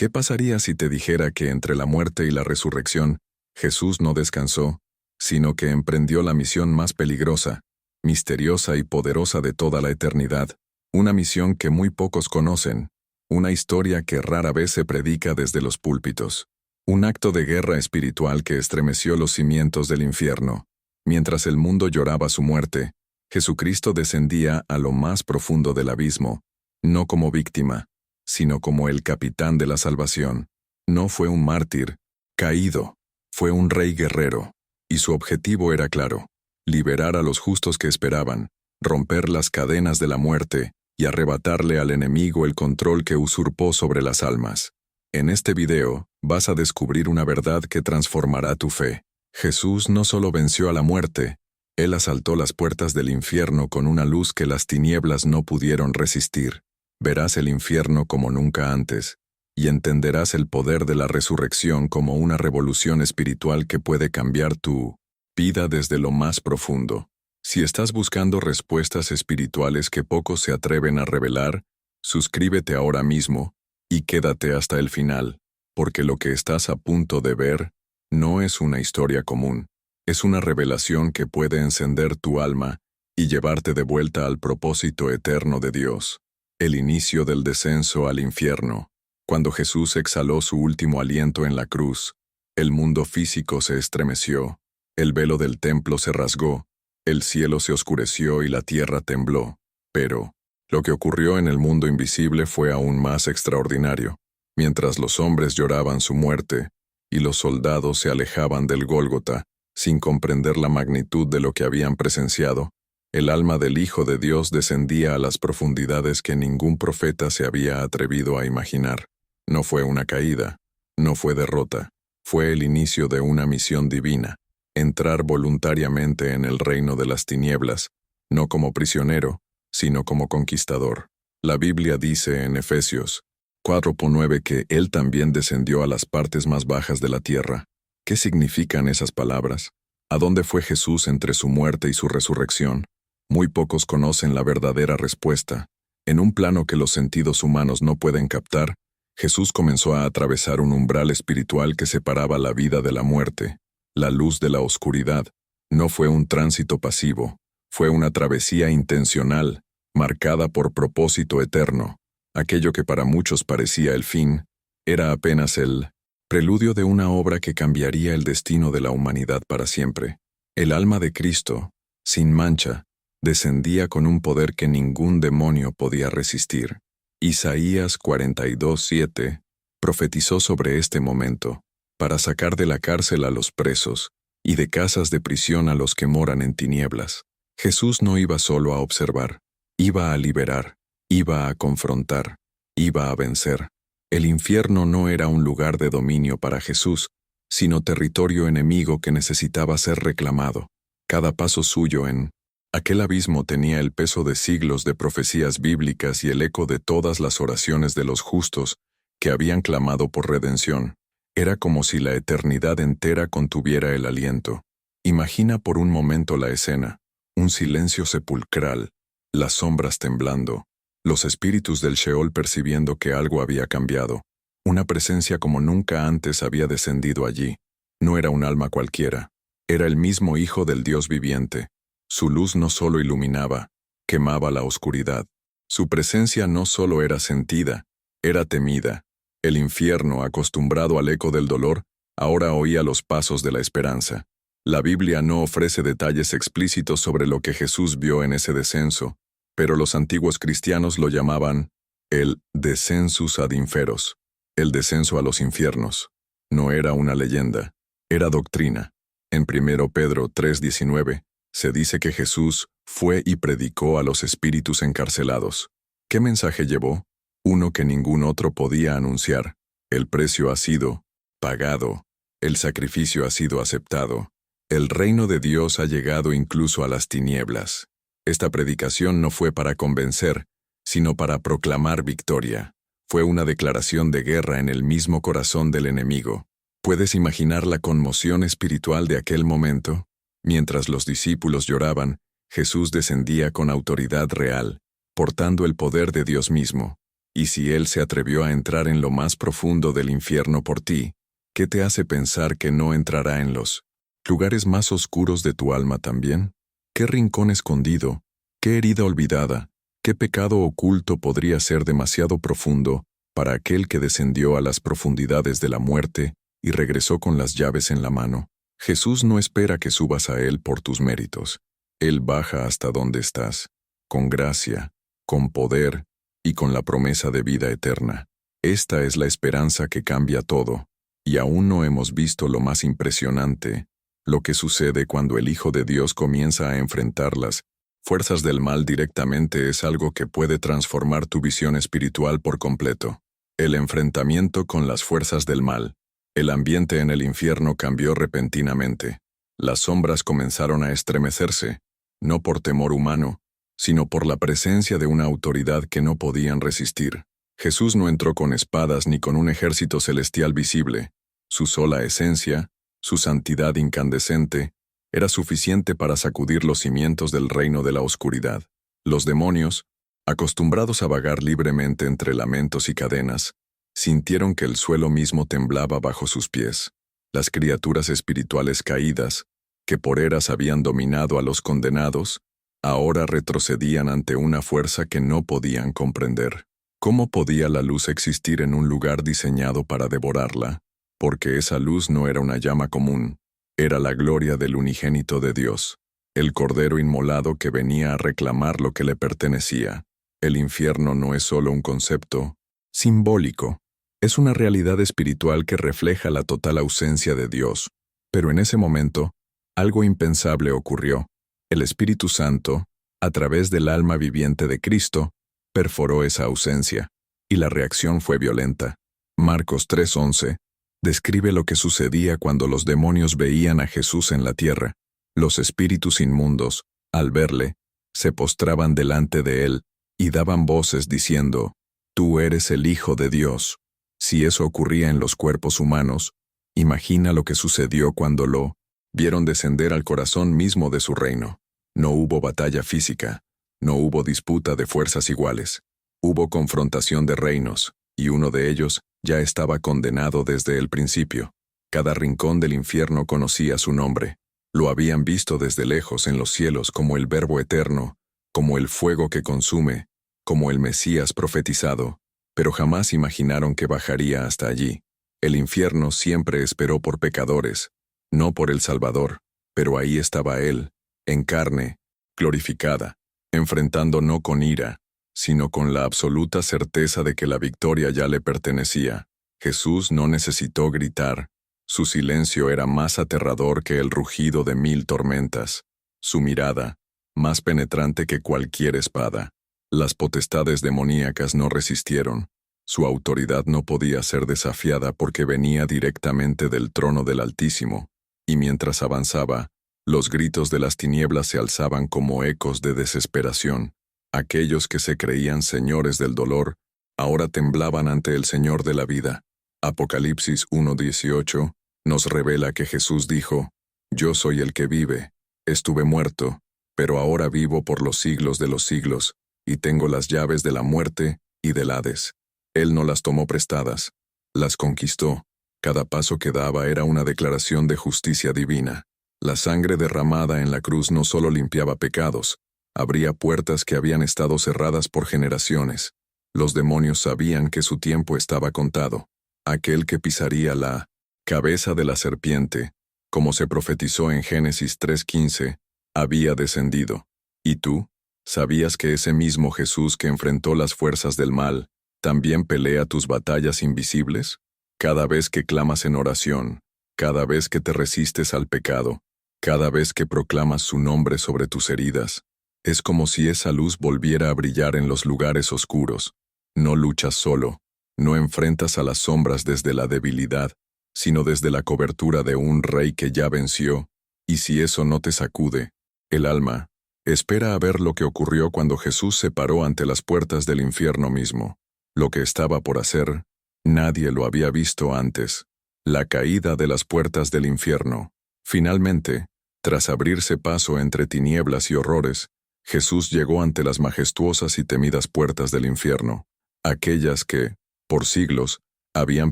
¿Qué pasaría si te dijera que entre la muerte y la resurrección, Jesús no descansó, sino que emprendió la misión más peligrosa, misteriosa y poderosa de toda la eternidad, una misión que muy pocos conocen, una historia que rara vez se predica desde los púlpitos, un acto de guerra espiritual que estremeció los cimientos del infierno? Mientras el mundo lloraba su muerte, Jesucristo descendía a lo más profundo del abismo, no como víctima, sino como el capitán de la salvación. No fue un mártir caído, fue un rey guerrero, y su objetivo era claro: liberar a los justos que esperaban, romper las cadenas de la muerte y arrebatarle al enemigo el control que usurpó sobre las almas. En este video, vas a descubrir una verdad que transformará tu fe. Jesús no solo venció a la muerte, Él asaltó las puertas del infierno con una luz que las tinieblas no pudieron resistir. Verás el infierno como nunca antes, y entenderás el poder de la resurrección como una revolución espiritual que puede cambiar tu vida desde lo más profundo. Si estás buscando respuestas espirituales que pocos se atreven a revelar, suscríbete ahora mismo y quédate hasta el final, porque lo que estás a punto de ver no es una historia común, es una revelación que puede encender tu alma y llevarte de vuelta al propósito eterno de Dios. El inicio del descenso al infierno. Cuando Jesús exhaló su último aliento en la cruz, el mundo físico se estremeció, el velo del templo se rasgó, el cielo se oscureció y la tierra tembló. Pero lo que ocurrió en el mundo invisible fue aún más extraordinario. Mientras los hombres lloraban su muerte y los soldados se alejaban del Gólgota, sin comprender la magnitud de lo que habían presenciado, el alma del Hijo de Dios descendía a las profundidades que ningún profeta se había atrevido a imaginar. No fue una caída, no fue derrota, fue el inicio de una misión divina: entrar voluntariamente en el reino de las tinieblas, no como prisionero, sino como conquistador. La Biblia dice en Efesios 4:9 que Él también descendió a las partes más bajas de la tierra. ¿Qué significan esas palabras? ¿A dónde fue Jesús entre su muerte y su resurrección? Muy pocos conocen la verdadera respuesta. En un plano que los sentidos humanos no pueden captar, Jesús comenzó a atravesar un umbral espiritual que separaba la vida de la muerte, la luz de la oscuridad. No fue un tránsito pasivo, fue una travesía intencional, marcada por propósito eterno. Aquello que para muchos parecía el fin, era apenas el preludio de una obra que cambiaría el destino de la humanidad para siempre. El alma de Cristo, sin mancha, descendía con un poder que ningún demonio podía resistir. Isaías 42:7 profetizó sobre este momento, para sacar de la cárcel a los presos, y de casas de prisión a los que moran en tinieblas. Jesús no iba solo a observar, iba a liberar, iba a confrontar, iba a vencer. El infierno no era un lugar de dominio para Jesús, sino territorio enemigo que necesitaba ser reclamado. Cada paso suyo en aquel abismo tenía el peso de siglos de profecías bíblicas y el eco de todas las oraciones de los justos que habían clamado por redención. Era como si la eternidad entera contuviera el aliento. Imagina por un momento la escena: un silencio sepulcral, las sombras temblando, los espíritus del Sheol percibiendo que algo había cambiado. Una presencia como nunca antes había descendido allí. No era un alma cualquiera, era el mismo Hijo del Dios viviente. Su luz no solo iluminaba, quemaba la oscuridad. Su presencia no solo era sentida, era temida. El infierno, acostumbrado al eco del dolor, ahora oía los pasos de la esperanza. La Biblia no ofrece detalles explícitos sobre lo que Jesús vio en ese descenso, pero los antiguos cristianos lo llamaban el descensus ad inferos, el descenso a los infiernos. No era una leyenda, era doctrina. En 1 Pedro 3:19, se dice que Jesús fue y predicó a los espíritus encarcelados. ¿Qué mensaje llevó? Uno que ningún otro podía anunciar: el precio ha sido pagado, el sacrificio ha sido aceptado, el reino de Dios ha llegado incluso a las tinieblas. Esta predicación no fue para convencer, sino para proclamar victoria. Fue una declaración de guerra en el mismo corazón del enemigo. ¿Puedes imaginar la conmoción espiritual de aquel momento? Mientras los discípulos lloraban, Jesús descendía con autoridad real, portando el poder de Dios mismo. Y si Él se atrevió a entrar en lo más profundo del infierno por ti, ¿qué te hace pensar que no entrará en los lugares más oscuros de tu alma también? ¿Qué rincón escondido, qué herida olvidada, qué pecado oculto podría ser demasiado profundo para aquel que descendió a las profundidades de la muerte y regresó con las llaves en la mano? Jesús no espera que subas a Él por tus méritos. Él baja hasta donde estás, con gracia, con poder y con la promesa de vida eterna. Esta es la esperanza que cambia todo, y aún no hemos visto lo más impresionante, lo que sucede cuando el Hijo de Dios comienza a enfrentar las fuerzas del mal directamente. Es algo que puede transformar tu visión espiritual por completo. El enfrentamiento con las fuerzas del mal. El ambiente en el infierno cambió repentinamente. Las sombras comenzaron a estremecerse, no por temor humano, sino por la presencia de una autoridad que no podían resistir. Jesús no entró con espadas ni con un ejército celestial visible. Su sola esencia, su santidad incandescente, era suficiente para sacudir los cimientos del reino de la oscuridad. Los demonios, acostumbrados a vagar libremente entre lamentos y cadenas, sintieron que el suelo mismo temblaba bajo sus pies. Las criaturas espirituales caídas, que por eras habían dominado a los condenados, ahora retrocedían ante una fuerza que no podían comprender. ¿Cómo podía la luz existir en un lugar diseñado para devorarla? Porque esa luz no era una llama común, era la gloria del unigénito de Dios, el Cordero inmolado que venía a reclamar lo que le pertenecía. El infierno no es solo un concepto simbólico, es una realidad espiritual que refleja la total ausencia de Dios. Pero en ese momento, algo impensable ocurrió. El Espíritu Santo, a través del alma viviente de Cristo, perforó esa ausencia, y la reacción fue violenta. Marcos 3:11 describe lo que sucedía cuando los demonios veían a Jesús en la tierra. Los espíritus inmundos, al verle, se postraban delante de él y daban voces diciendo: «Tú eres el Hijo de Dios». Si eso ocurría en los cuerpos humanos, imagina lo que sucedió cuando lo vieron descender al corazón mismo de su reino. No hubo batalla física, no hubo disputa de fuerzas iguales. Hubo confrontación de reinos, y uno de ellos ya estaba condenado desde el principio. Cada rincón del infierno conocía su nombre. Lo habían visto desde lejos en los cielos como el Verbo eterno, como el fuego que consume, como el Mesías profetizado, pero jamás imaginaron que bajaría hasta allí. El infierno siempre esperó por pecadores, no por el Salvador, pero ahí estaba Él, en carne, glorificada, enfrentando no con ira, sino con la absoluta certeza de que la victoria ya le pertenecía. Jesús no necesitó gritar. Su silencio era más aterrador que el rugido de 1000 tormentas. Su mirada, más penetrante que cualquier espada. Las potestades demoníacas no resistieron. Su autoridad no podía ser desafiada porque venía directamente del trono del Altísimo, y mientras avanzaba, los gritos de las tinieblas se alzaban como ecos de desesperación. Aquellos que se creían señores del dolor, ahora temblaban ante el Señor de la vida. Apocalipsis 1:18 nos revela que Jesús dijo: «Yo soy el que vive, estuve muerto, pero ahora vivo por los siglos de los siglos, y tengo las llaves de la muerte y del Hades». Él no las tomó prestadas, las conquistó. Cada paso que daba era una declaración de justicia divina. La sangre derramada en la cruz no solo limpiaba pecados, abría puertas que habían estado cerradas por generaciones. Los demonios sabían que su tiempo estaba contado. Aquel que pisaría la cabeza de la serpiente, como se profetizó en Génesis 3:15, había descendido. ¿Y tú? ¿Sabías que ese mismo Jesús que enfrentó las fuerzas del mal, también pelea tus batallas invisibles? Cada vez que clamas en oración, cada vez que te resistes al pecado, cada vez que proclamas su nombre sobre tus heridas, es como si esa luz volviera a brillar en los lugares oscuros. No luchas solo, no enfrentas a las sombras desde la debilidad, sino desde la cobertura de un rey que ya venció, y si eso no te sacude, el alma, espera a ver lo que ocurrió cuando Jesús se paró ante las puertas del infierno mismo. Lo que estaba por hacer, nadie lo había visto antes. La caída de las puertas del infierno. Finalmente, tras abrirse paso entre tinieblas y horrores, Jesús llegó ante las majestuosas y temidas puertas del infierno. aquellas que, por siglos, habían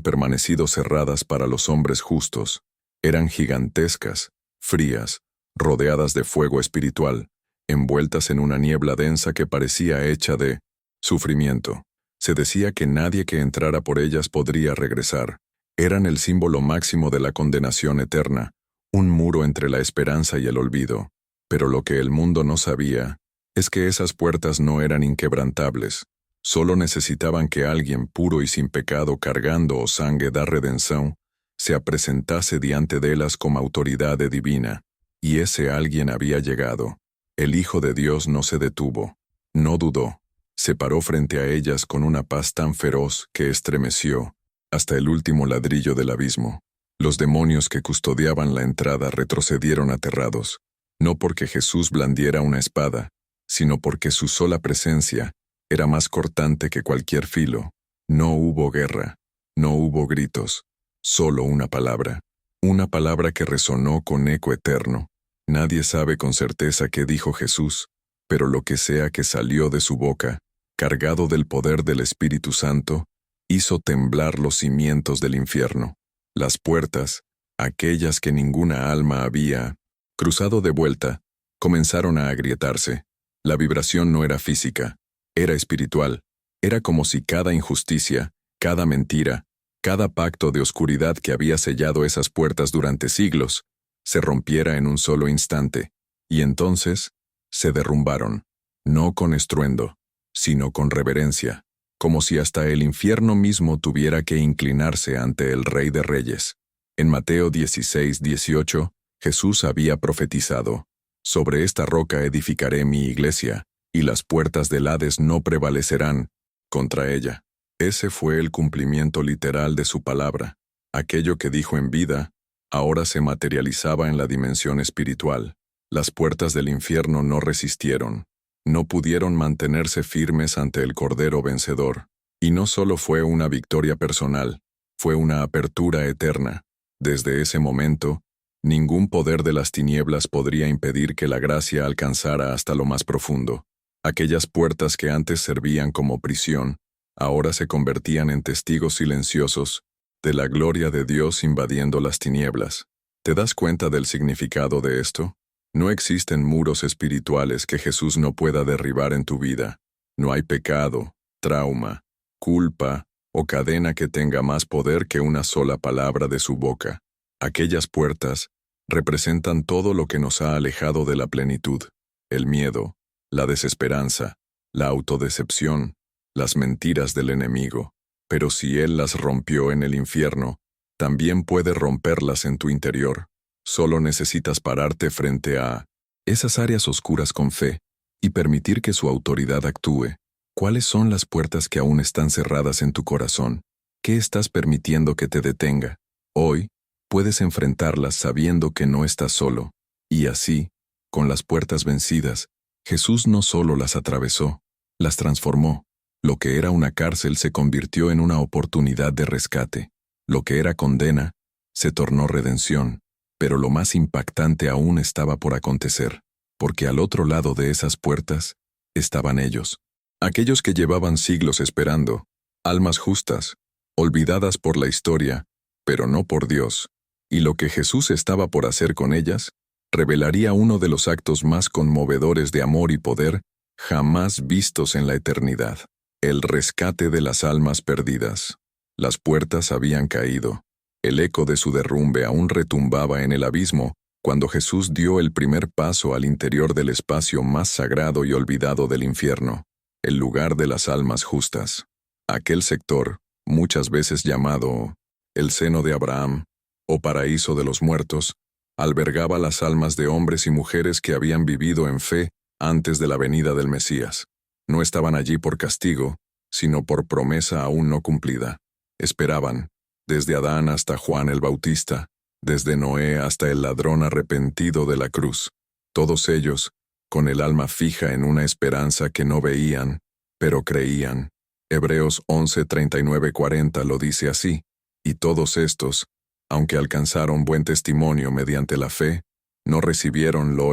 permanecido cerradas para los hombres justos, eran gigantescas, frías, rodeadas de fuego espiritual, envueltas en una niebla densa que parecía hecha de sufrimiento. Se decía que nadie que entrara por ellas podría regresar. Eran el símbolo máximo de la condenación eterna, un muro entre la esperanza y el olvido. Pero lo que el mundo no sabía es que esas puertas no eran inquebrantables. Solo necesitaban que alguien puro y sin pecado cargando o sangue da redención se apresentase diante de ellas como autoridad divina. Y ese alguien había llegado. El Hijo de Dios no se detuvo. No dudó. Se paró frente a ellas con una paz tan feroz que estremeció hasta el último ladrillo del abismo. Los demonios que custodiaban la entrada retrocedieron aterrados, no porque Jesús blandiera una espada, sino porque su sola presencia era más cortante que cualquier filo. No hubo guerra, no hubo gritos, solo una palabra que resonó con eco eterno. Nadie sabe con certeza qué dijo Jesús, pero lo que sea que salió de su boca, cargado del poder del Espíritu Santo, hizo temblar los cimientos del infierno. Las puertas, aquellas que ninguna alma había cruzado de vuelta, comenzaron a agrietarse. La vibración no era física, era espiritual. Era como si cada injusticia, cada mentira, cada pacto de oscuridad que había sellado esas puertas durante siglos, se rompiera en un solo instante, y entonces se derrumbaron, no con estruendo, sino con reverencia, como si hasta el infierno mismo tuviera que inclinarse ante el Rey de Reyes. En Mateo 16:18, Jesús había profetizado: «Sobre esta roca edificaré mi iglesia, y las puertas del Hades no prevalecerán contra ella». Ese fue el cumplimiento literal de su palabra. Aquello que dijo en vida, ahora se materializaba en la dimensión espiritual. Las puertas del infierno no resistieron. No pudieron mantenerse firmes ante el Cordero vencedor. Y no solo fue una victoria personal, fue una apertura eterna. Desde ese momento, ningún poder de las tinieblas podría impedir que la gracia alcanzara hasta lo más profundo. Aquellas puertas que antes servían como prisión, ahora se convertían en testigos silenciosos de la gloria de Dios invadiendo las tinieblas. ¿Te das cuenta del significado de esto? No existen muros espirituales que Jesús no pueda derribar en tu vida. No hay pecado, trauma, culpa o cadena que tenga más poder que una sola palabra de su boca. Aquellas puertas representan todo lo que nos ha alejado de la plenitud: el miedo, la desesperanza, la autodecepción, las mentiras del enemigo. Pero si Él las rompió en el infierno, también puede romperlas en tu interior. Solo necesitas pararte frente a esas áreas oscuras con fe y permitir que su autoridad actúe. ¿Cuáles son las puertas que aún están cerradas en tu corazón? ¿Qué estás permitiendo que te detenga? Hoy, puedes enfrentarlas sabiendo que no estás solo. Y así, con las puertas vencidas, Jesús no solo las atravesó, las transformó. Lo que era una cárcel se convirtió en una oportunidad de rescate. Lo que era condena se tornó redención. Pero lo más impactante aún estaba por acontecer, porque al otro lado de esas puertas estaban ellos, aquellos que llevaban siglos esperando, almas justas, olvidadas por la historia, pero no por Dios. Y lo que Jesús estaba por hacer con ellas revelaría uno de los actos más conmovedores de amor y poder jamás vistos en la eternidad: el rescate de las almas perdidas. Las puertas habían caído. El eco de su derrumbe aún retumbaba en el abismo cuando Jesús dio el primer paso al interior del espacio más sagrado y olvidado del infierno, el lugar de las almas justas. Aquel sector, muchas veces llamado el seno de Abraham o paraíso de los muertos, albergaba las almas de hombres y mujeres que habían vivido en fe antes de la venida del Mesías. No estaban allí por castigo, sino por promesa aún no cumplida. Esperaban, desde Adán hasta Juan el Bautista, desde Noé hasta el ladrón arrepentido de la cruz. Todos ellos, con el alma fija en una esperanza que no veían, pero creían. Hebreos 11:39-40 lo dice así: y todos estos, aunque alcanzaron buen testimonio mediante la fe, no recibieron lo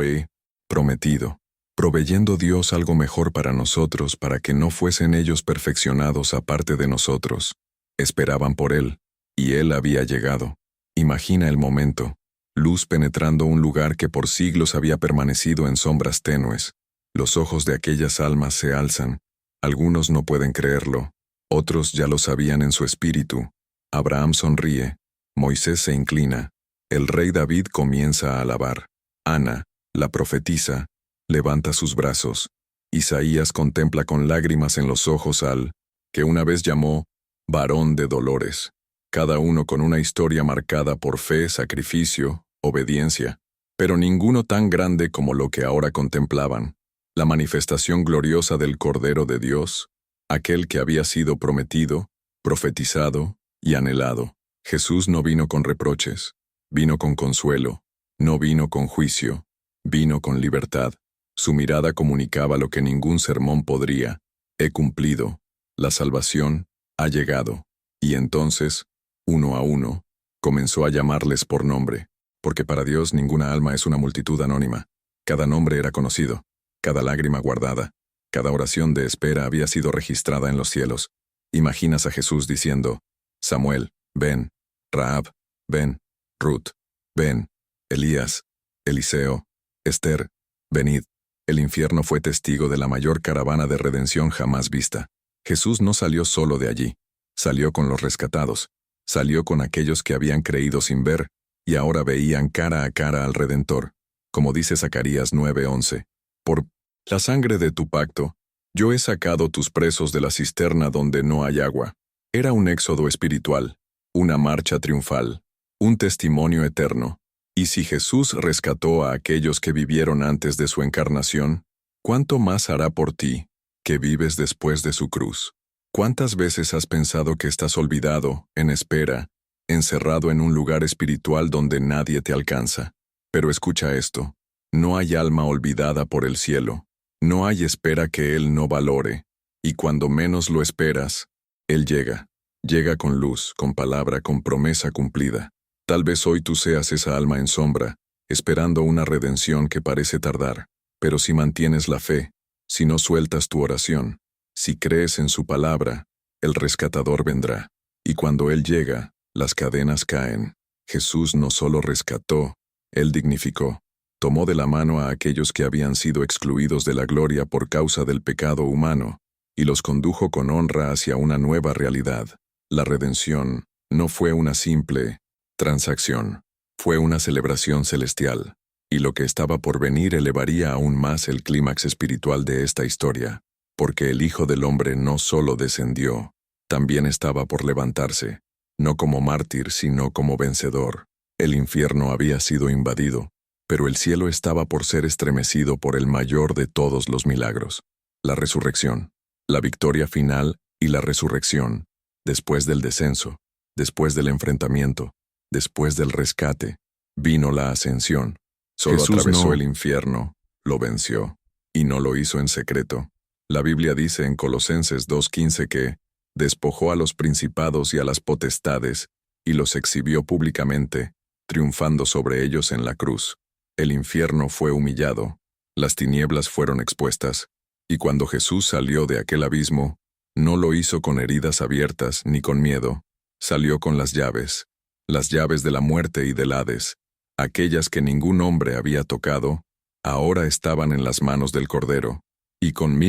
prometido. proveyendo Dios algo mejor para nosotros para que no fuesen ellos perfeccionados aparte de nosotros. Esperaban por Él, y Él había llegado. Imagina el momento, luz penetrando un lugar que por siglos había permanecido en sombras tenues. Los ojos de aquellas almas se alzan. Algunos no pueden creerlo, otros ya lo sabían en su espíritu. Abraham sonríe, Moisés se inclina, el rey David comienza a alabar. Ana, la profetisa, levanta sus brazos. Isaías contempla con lágrimas en los ojos al que una vez llamó varón de dolores, cada uno con una historia marcada por fe, sacrificio, obediencia, pero ninguno tan grande como lo que ahora contemplaban, la manifestación gloriosa del Cordero de Dios, aquel que había sido prometido, profetizado y anhelado. Jesús no vino con reproches, vino con consuelo, no vino con juicio, vino con libertad. Su mirada comunicaba lo que ningún sermón podría. He cumplido, la salvación ha llegado. Y entonces, uno a uno, comenzó a llamarles por nombre, porque para Dios ninguna alma es una multitud anónima. Cada nombre era conocido, cada lágrima guardada, cada oración de espera había sido registrada en los cielos. Imaginas a Jesús diciendo, Samuel, ven, Rahab, ven, Ruth, ven, Elías, Eliseo, Esther, venid. El infierno fue testigo de la mayor caravana de redención jamás vista. Jesús no salió solo de allí, salió con los rescatados, salió con aquellos que habían creído sin ver, y ahora veían cara a cara al Redentor, como dice Zacarías 9:11. Por la sangre de tu pacto, yo he sacado tus presos de la cisterna donde no hay agua. Era un éxodo espiritual, una marcha triunfal, un testimonio eterno. Y si Jesús rescató a aquellos que vivieron antes de su encarnación, ¿cuánto más hará por ti, que vives después de su cruz? ¿Cuántas veces has pensado que estás olvidado, en espera, encerrado en un lugar espiritual donde nadie te alcanza? Pero escucha esto, no hay alma olvidada por el cielo, no hay espera que Él no valore, y cuando menos lo esperas, Él llega con luz, con palabra, con promesa cumplida. Tal vez hoy tú seas esa alma en sombra, esperando una redención que parece tardar, pero si mantienes la fe, si no sueltas tu oración, si crees en su palabra, el rescatador vendrá, y cuando Él llega, las cadenas caen. Jesús no solo rescató, Él dignificó, tomó de la mano a aquellos que habían sido excluidos de la gloria por causa del pecado humano, y los condujo con honra hacia una nueva realidad. La redención no fue una simple transacción, fue una celebración celestial, y lo que estaba por venir elevaría aún más el clímax espiritual de esta historia, porque el Hijo del Hombre no solo descendió, también estaba por levantarse, no como mártir sino como vencedor. El infierno había sido invadido, pero el cielo estaba por ser estremecido por el mayor de todos los milagros, la resurrección, la victoria final y la resurrección, después del descenso, después del enfrentamiento, después del rescate, vino la ascensión. Solo Jesús atravesó no- el infierno, lo venció, y no lo hizo en secreto. La Biblia dice en Colosenses 2:15 que despojó a los principados y a las potestades, y los exhibió públicamente, triunfando sobre ellos en la cruz. El infierno fue humillado, las tinieblas fueron expuestas, y cuando Jesús salió de aquel abismo, no lo hizo con heridas abiertas ni con miedo, salió con las llaves de la muerte y del Hades, aquellas que ningún hombre había tocado, ahora estaban en las manos del Cordero, y con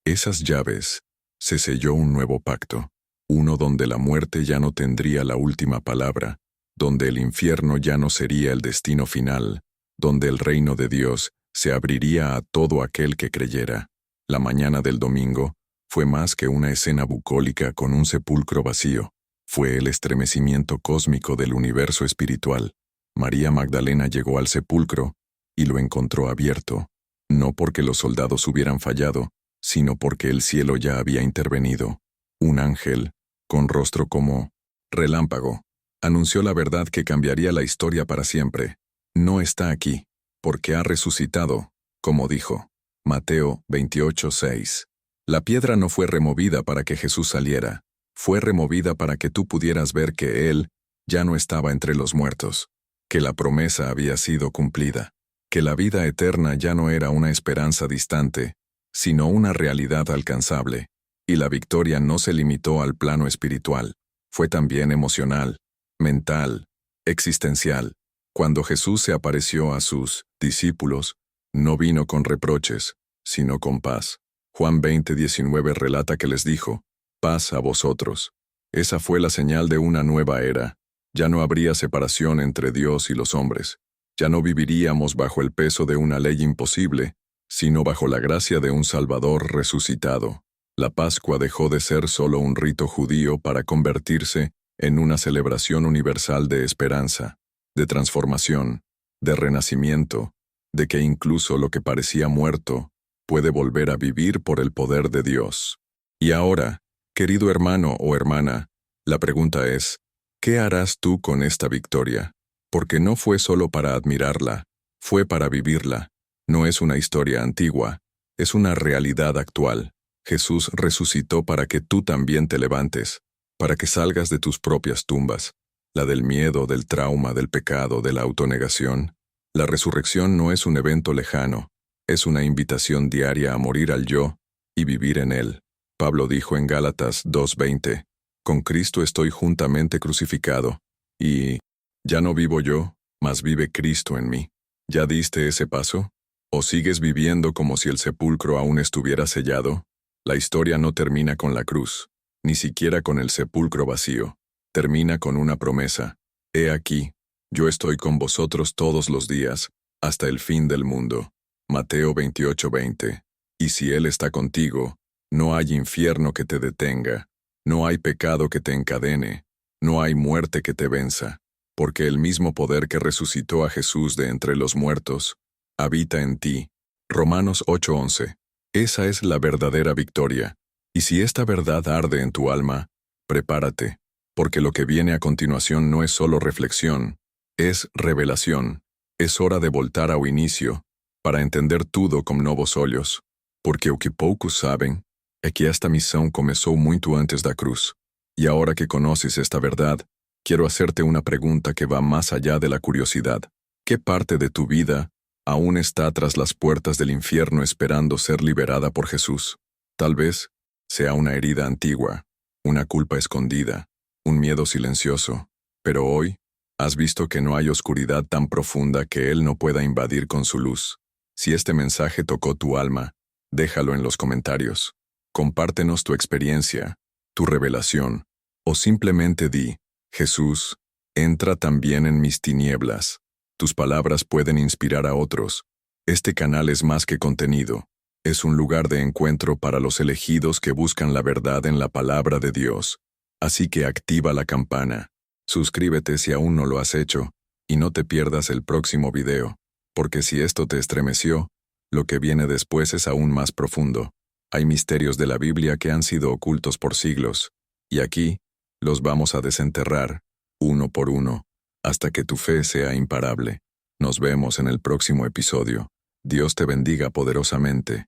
esas llaves se selló un nuevo pacto, uno donde la muerte ya no tendría la última palabra, donde el infierno ya no sería el destino final, donde el reino de Dios se abriría a todo aquel que creyera. La mañana del domingo fue más que una escena bucólica con un sepulcro vacío. Fue el estremecimiento cósmico del universo espiritual. María Magdalena llegó al sepulcro y lo encontró abierto, no porque los soldados hubieran fallado, sino porque el cielo ya había intervenido. Un ángel, con rostro como relámpago, anunció la verdad que cambiaría la historia para siempre. No está aquí, porque ha resucitado, como dijo. Mateo 28:6. La piedra no fue removida para que Jesús saliera, fue removida para que tú pudieras ver que Él ya no estaba entre los muertos, que la promesa había sido cumplida. que la vida eterna ya no era una esperanza distante, sino una realidad alcanzable, y la victoria no se limitó al plano espiritual, fue también emocional, mental, existencial. Cuando Jesús se apareció a sus discípulos, no vino con reproches, sino con paz. Juan 20:19 relata que les dijo, paz a vosotros. Esa fue la señal de una nueva era. Ya no habría separación entre Dios y los hombres. Ya no viviríamos bajo el peso de una ley imposible, sino bajo la gracia de un Salvador resucitado. La Pascua dejó de ser solo un rito judío para convertirse en una celebración universal de esperanza, de transformación, de renacimiento, de que incluso lo que parecía muerto puede volver a vivir por el poder de Dios. Y ahora, querido hermano o hermana, la pregunta es, ¿qué harás tú con esta victoria? Porque no fue solo para admirarla, fue para vivirla. No es una historia antigua, es una realidad actual. Jesús resucitó para que tú también te levantes, para que salgas de tus propias tumbas, la del miedo, del trauma, del pecado, de la autonegación. La resurrección no es un evento lejano, es una invitación diaria a morir al yo y vivir en él. Pablo dijo en Gálatas 2:20, con Cristo estoy juntamente crucificado, y ya no vivo yo, mas vive Cristo en mí. ¿Ya diste ese paso? ¿O sigues viviendo como si el sepulcro aún estuviera sellado? La historia no termina con la cruz, ni siquiera con el sepulcro vacío. Termina con una promesa. He aquí, yo estoy con vosotros todos los días, hasta el fin del mundo. Mateo 28:20. Y si Él está contigo, no hay infierno que te detenga, no hay pecado que te encadene, no hay muerte que te venza, porque el mismo poder que resucitó a Jesús de entre los muertos, habita en ti. Romanos 8:11. Esa es la verdadera victoria. Y si esta verdad arde en tu alma, prepárate, porque lo que viene a continuación no es solo reflexión, es revelación. Es hora de voltar ao início, para entender tudo com novos olhos, porque o que poucos sabem é que esta missão começou muito antes da cruz. Y ahora que conoces esta verdad, quiero hacerte una pregunta que va más allá de la curiosidad. ¿Qué parte de tu vida aún está tras las puertas del infierno esperando ser liberada por Jesús? Tal vez sea una herida antigua, una culpa escondida, un miedo silencioso, pero hoy has visto que no hay oscuridad tan profunda que Él no pueda invadir con su luz. Si este mensaje tocó tu alma, déjalo en los comentarios. Compártenos tu experiencia, tu revelación, o simplemente di, Jesús, entra también en mis tinieblas. Tus palabras pueden inspirar a otros. Este canal es más que contenido. Es un lugar de encuentro para los elegidos que buscan la verdad en la palabra de Dios. Así que activa la campana. Suscríbete si aún no lo has hecho, y no te pierdas el próximo video, porque si esto te estremeció, lo que viene después es aún más profundo. Hay misterios de la Biblia que han sido ocultos por siglos, y aquí los vamos a desenterrar, uno por uno, hasta que tu fe sea imparable. Nos vemos en el próximo episodio. Dios te bendiga poderosamente.